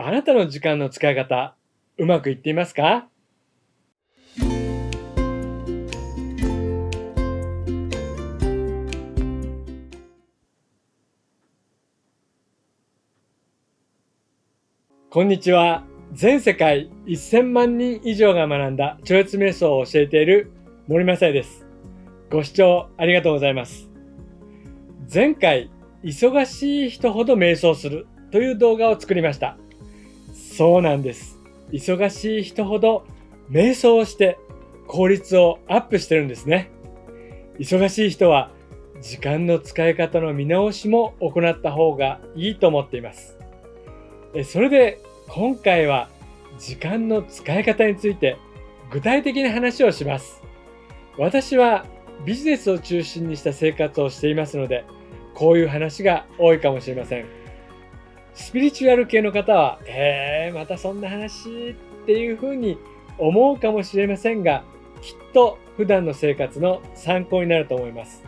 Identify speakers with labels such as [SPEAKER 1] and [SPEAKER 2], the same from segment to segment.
[SPEAKER 1] あなたの時間の使い方、うまくいっていますか？こんにちは。全世界1000万人以上が学んだ超越瞑想を教えている森正也です。ご視聴ありがとうございます。前回、忙しい人ほど瞑想するという動画を作りました。そうなんです。忙しい人ほど瞑想をして効率をアップしてるんですね。忙しい人は時間の使い方の見直しも行った方がいいと思っています。それで今回は時間の使い方について具体的な話をします。私はビジネスを中心にした生活をしていますので、こういう話が多いかもしれません。スピリチュアル系の方は、またそんな話っていうふうに思うかもしれませんが、きっと普段の生活の参考になると思います。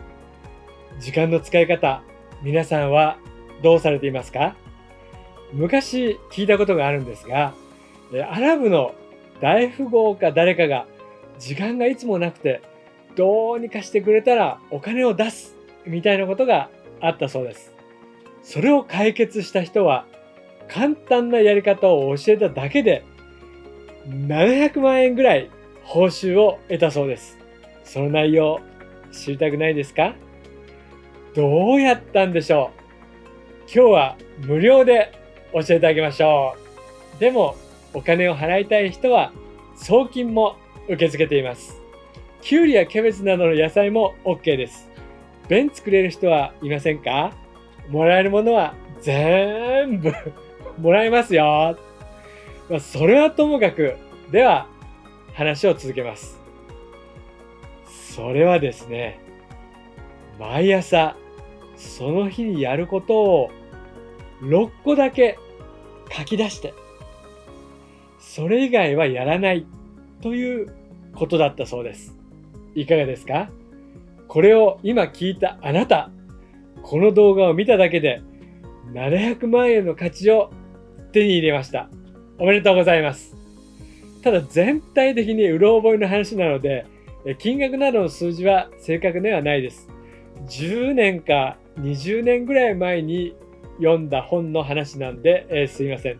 [SPEAKER 1] 時間の使い方、皆さんはどうされていますか？昔聞いたことがあるんですが、アラブの大富豪か誰かが時間がいつもなくてどうにかしてくれたらお金を出すみたいなことがあったそうです。それを解決した人は簡単なやり方を教えただけで700万円ぐらい報酬を得たそうです。その内容知りたくないですか？どうやったんでしょう？今日は無料で教えてあげましょう。でもお金を払いたい人は送金も受け付けています。きゅうりやキャベツなどの野菜も OK です。弁作れる人はいませんか？もらえるものは全部もらえますよ。それはともかく、では話を続けます。それはですね、毎朝その日にやることを6個だけ書き出して、それ以外はやらないということだったそうです。いかがですか？これを今聞いたあなた、この動画を見ただけで700万円の価値を手に入れました。おめでとうございます。ただ全体的にうろ覚えの話なので、金額などの数字は正確ではないです。10年か20年ぐらい前に読んだ本の話なんで、すいません。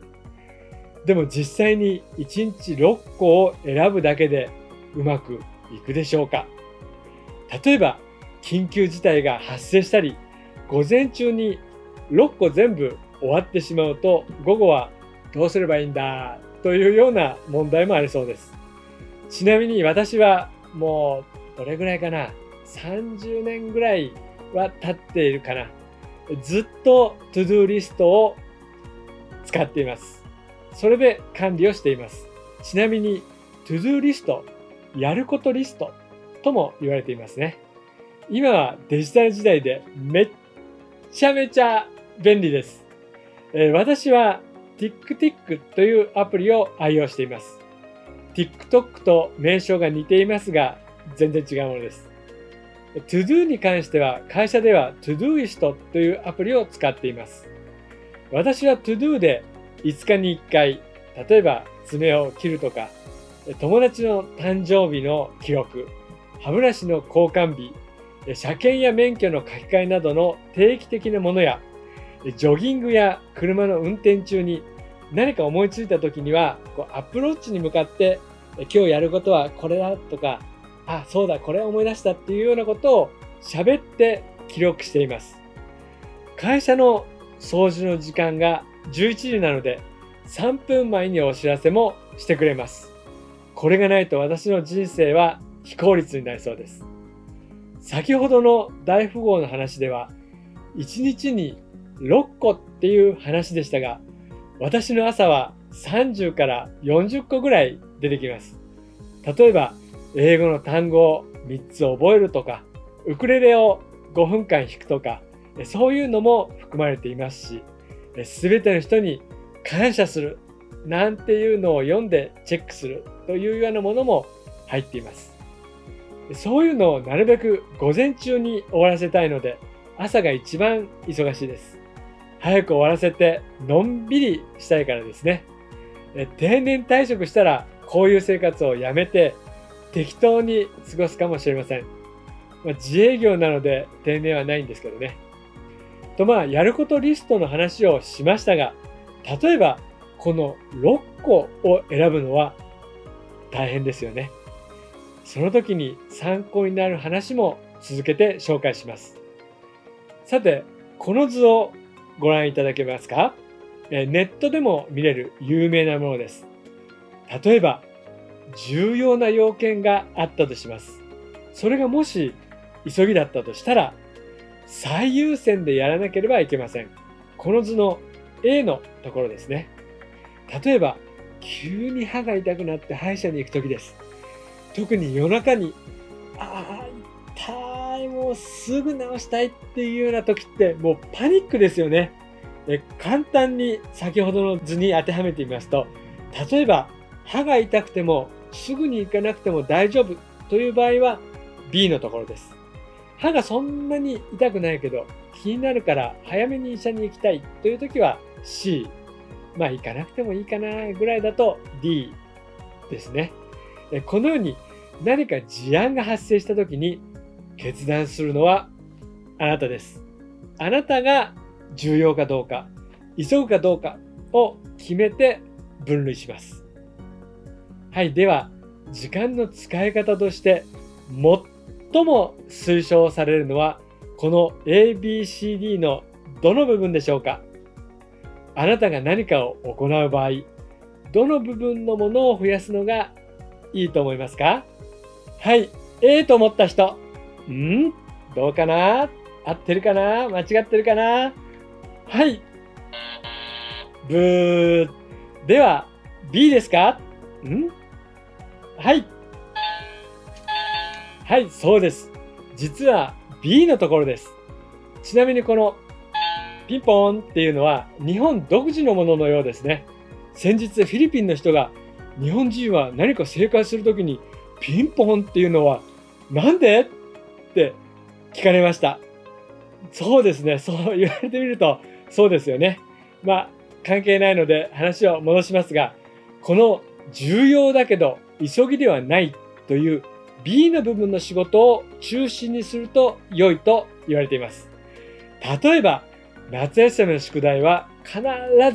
[SPEAKER 1] でも実際に1日6個を選ぶだけでうまくいくでしょうか？例えば緊急事態が発生したり、午前中に6個全部終わってしまうと、午後はどうすればいいんだというような問題もありそうです。ちなみに私はもうどれぐらいかな、30年ぐらいは経っているかな。ずっとトゥドゥリストを使っています。それで管理をしています。ちなみにトゥドゥリスト、やることリストとも言われていますね。今はデジタル時代でめっちゃめちゃ便利です。私は TickTick というアプリを愛用しています。TikTok と名称が似ていますが全然違うものです。ToDo に関しては会社では Todoist というアプリを使っています。私は ToDo で5日に1回、例えば爪を切るとか、友達の誕生日の記録、歯ブラシの交換日、車検や免許の書き換えなどの定期的なものや、ジョギングや車の運転中に何か思いついた時にはアップローチに向かって今日やることはこれだとか、あ、そうだ、これを思い出したっていうようなことを喋って記録しています。会社の掃除の時間が11時なので3分前にお知らせもしてくれます。これがないと私の人生は非効率になりそうです。先ほどの大富豪の話では1日に6個っていう話でしたが、私の朝は30から40個ぐらい出てきます。例えば英語の単語を3つ覚えるとか、ウクレレを5分間弾くとか、そういうのも含まれていますし、すべての人に感謝するなんていうのを読んでチェックするというようなものも入っています。そういうのをなるべく午前中に終わらせたいので、朝が一番忙しいです。早く終わらせてのんびりしたいからですね。定年退職したらこういう生活をやめて適当に過ごすかもしれません。自営業なので定年はないんですけどね。やることリストの話をしましたが、例えばこの6個を選ぶのは大変ですよね。その時に参考になる話も続けて紹介します。さて、この図をご覧いただけますか？ネットでも見れる有名なものです。例えば、重要な要件があったとします。それがもし急ぎだったとしたら、最優先でやらなければいけません。この図の A のところですね。例えば、急に歯が痛くなって歯医者に行くときです。特に夜中に、痛い、もうすぐ治したいっていうような時ってもうパニックですよね。簡単に先ほどの図に当てはめてみますと、例えば歯が痛くてもすぐに行かなくても大丈夫という場合は B のところです。歯がそんなに痛くないけど気になるから早めに医者に行きたいという時は C。行かなくてもいいかなぐらいだと D ですね。このように何か事案が発生した時に決断するのはあなたです。あなたが重要かどうか、急ぐかどうかを決めて分類します。はい、では時間の使い方として最も推奨されるのはこの ABCD のどの部分でしょうか？あなたが何かを行う場合、どの部分のものを増やすのがいいと思いますか？はい、A と思った人。どうかな？合ってるかな？間違ってるかな？はい。ブー。では、B ですか？はい。はい、そうです。実は B のところです。ちなみにこのピンポーンっていうのは日本独自のもののようですね。先日フィリピンの人が日本人は何か正解するときにピンポンっていうのはなんでって聞かれました。そうですね。そう言われてみるとそうですよね。関係ないので話を戻しますが、この重要だけど急ぎではないという B の部分の仕事を中心にすると良いと言われています。例えば夏休みの宿題は必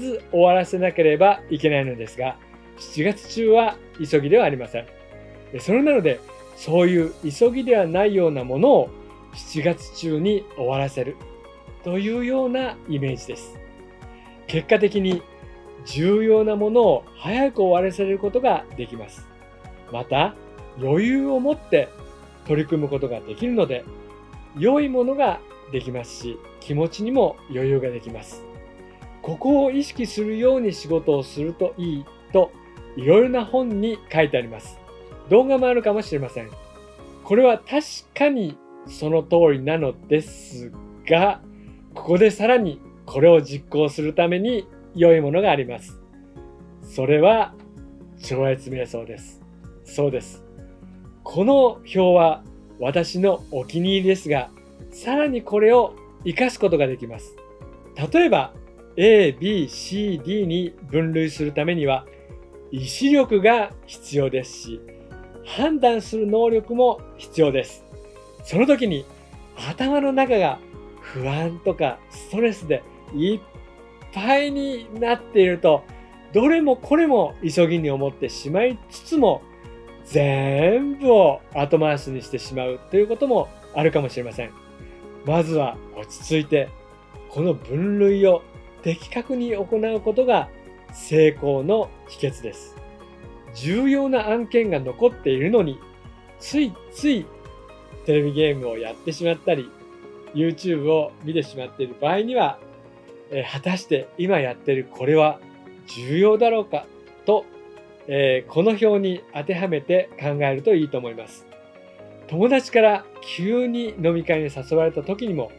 [SPEAKER 1] ず終わらせなければいけないのですが、7月中は急ぎではありません。それなので、そういう急ぎではないようなものを7月中に終わらせるというようなイメージです。結果的に重要なものを早く終わらせることができます。また、余裕を持って取り組むことができるので、良いものができますし、気持ちにも余裕ができます。ここを意識するように仕事をするといいといろいろな本に書いてあります。動画もあるかもしれません。これは確かにその通りなのですが、ここでさらにこれを実行するために良いものがあります。それは超越瞑想です。そうです。この表は私のお気に入りですが、さらにこれを活かすことができます。例えば A、B、C、D に分類するためには意志力が必要ですし、判断する能力も必要です。その時に頭の中が不安とかストレスでいっぱいになっていると、どれもこれも急ぎに思ってしまいつつも全部を後回しにしてしまうということもあるかもしれません。まずは落ち着いて、この分類を的確に行うことが成功の秘訣です。重要な案件が残っているのに、ついついテレビゲームをやってしまったり、YouTube を見てしまっている場合には、果たして今やっているこれは重要だろうかと、この表に当てはめて考えるといいと思います。友達から急に飲み会に誘われた時にも、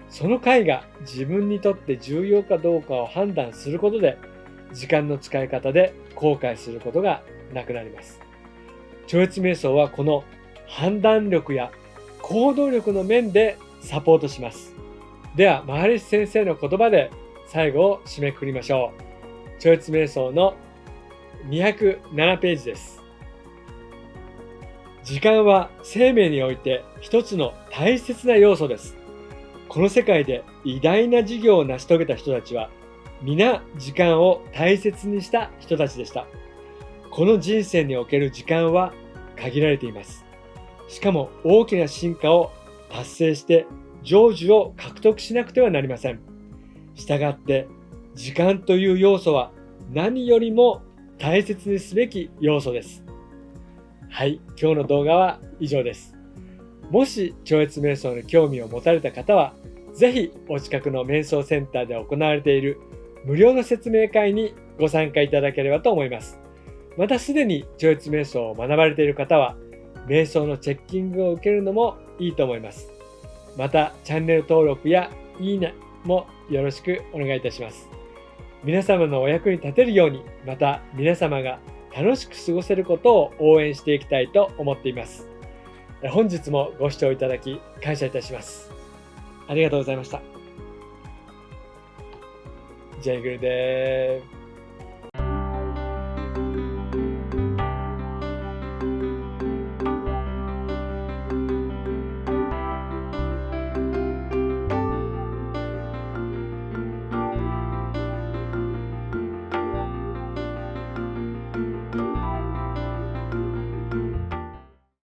[SPEAKER 1] その会が自分にとって重要かどうかを判断することで、時間の使い方で後悔することがなくなります。超越瞑想はこの判断力や行動力の面でサポートします。では、マハリシ先生の言葉で最後を締めくくりましょう。超越瞑想の207ページです。時間は生命において一つの大切な要素です。この世界で偉大な事業を成し遂げた人たちは、皆時間を大切にした人たちでした。この人生における時間は限られています。しかも大きな進化を達成して成就を獲得しなくてはなりません。したがって時間という要素は何よりも大切にすべき要素です。はい、今日の動画は以上です。もし超越瞑想に興味を持たれた方は、ぜひお近くの瞑想センターで行われている無料の説明会にご参加いただければと思います。またすでに超越瞑想を学ばれている方は、瞑想のチェッキングを受けるのもいいと思います。またチャンネル登録やいいねもよろしくお願いいたします。皆様のお役に立てるように、また皆様が楽しく過ごせることを応援していきたいと思っています。本日もご視聴いただき感謝いたします。ありがとうございました。ジェイグルです。